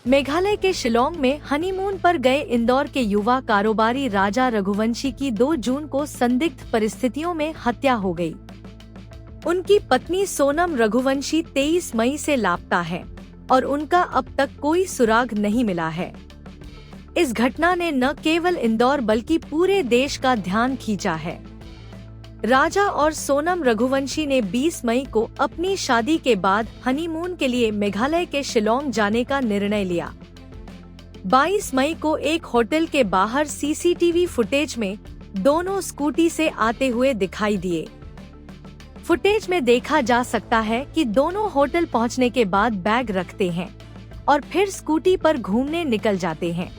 मेघालय के शिलोंग में हनीमून पर गए इंदौर के युवा कारोबारी राजा रघुवंशी की 2 जून को संदिग्ध परिस्थितियों में हत्या हो गई। उनकी पत्नी सोनम रघुवंशी 23 मई से लापता है और उनका अब तक कोई सुराग नहीं मिला है। इस घटना ने न केवल इंदौर बल्कि पूरे देश का ध्यान खींचा है। राजा और सोनम रघुवंशी ने 20 मई को अपनी शादी के बाद हनीमून के लिए मेघालय के शिलोंग जाने का निर्णय लिया। 22 मई को एक होटल के बाहर सीसीटीवी फुटेज में दोनों स्कूटी से आते हुए दिखाई दिए। फुटेज में देखा जा सकता है कि दोनों होटल पहुंचने के बाद बैग रखते हैं और फिर स्कूटी पर घूमने निकल जाते हैं।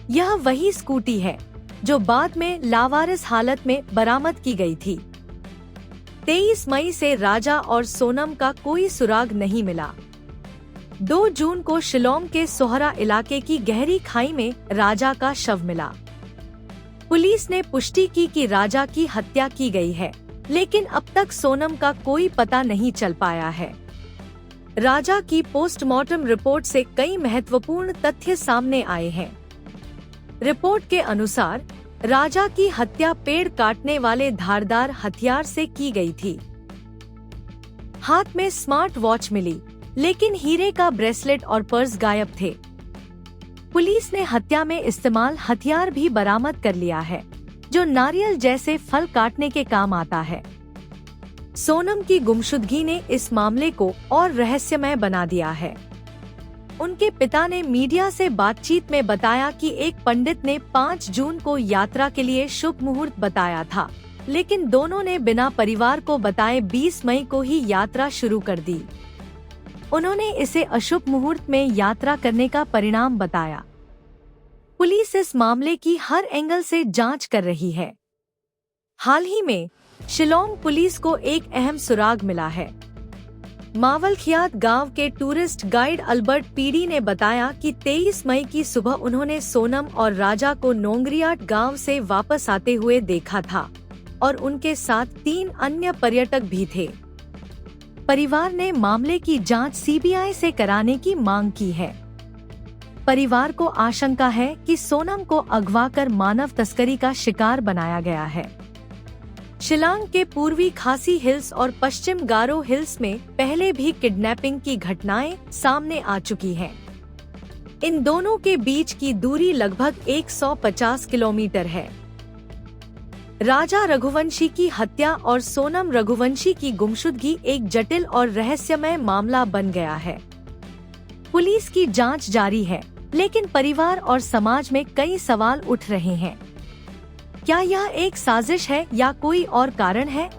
यह वही स्कूटी है जो बाद में लावारिस हालत में बरामद की गई थी। 23 मई से राजा और सोनम का कोई सुराग नहीं मिला। 2 जून को शिलोंग के सोहरा इलाके की गहरी खाई में राजा का शव मिला। पुलिस ने पुष्टि की कि राजा की हत्या की गई है, लेकिन अब तक सोनम का कोई पता नहीं चल पाया है। राजा की पोस्टमार्टम रिपोर्ट से कई महत्वपूर्ण तथ्य सामने आए हैं। रिपोर्ट के अनुसार राजा की हत्या पेड़ काटने वाले धारदार हथियार से की गई थी। हाथ में स्मार्ट वॉच मिली, लेकिन हीरे का ब्रेसलेट और पर्स गायब थे। पुलिस ने हत्या में इस्तेमाल हथियार भी बरामद कर लिया है, जो नारियल जैसे फल काटने के काम आता है। सोनम की गुमशुदगी ने इस मामले को और रहस्यमय बना दिया है। उनके पिता ने मीडिया से बातचीत में बताया कि एक पंडित ने 5 जून को यात्रा के लिए शुभ मुहूर्त बताया था, लेकिन दोनों ने बिना परिवार को बताए 20 मई को ही यात्रा शुरू कर दी। उन्होंने इसे अशुभ मुहूर्त में यात्रा करने का परिणाम बताया। पुलिस इस मामले की हर एंगल से जांच कर रही है। हाल ही में शिलोंग पुलिस को एक अहम सुराग मिला है। मावलखियात गांव के टूरिस्ट गाइड अल्बर्ट पीडी ने बताया कि 23 मई की सुबह उन्होंने सोनम और राजा को नोंगरियाट गांव से वापस आते हुए देखा था और उनके साथ 3 अन्य पर्यटक भी थे। परिवार ने मामले की जांच सीबीआई से कराने की मांग की है। परिवार को आशंका है कि सोनम को अगवा कर मानव तस्करी का शिकार बनाया गया है। शिलांग के पूर्वी खासी हिल्स और पश्चिम गारो हिल्स में पहले भी किडनैपिंग की घटनाएं सामने आ चुकी हैं। इन दोनों के बीच की दूरी लगभग 150 किलोमीटर है। राजा रघुवंशी की हत्या और सोनम रघुवंशी की गुमशुदगी एक जटिल और रहस्यमय मामला बन गया है। पुलिस की जांच जारी है, लेकिन परिवार और समाज में कई सवाल उठ रहे हैं। क्या यह एक साजिश है या कोई और कारण है?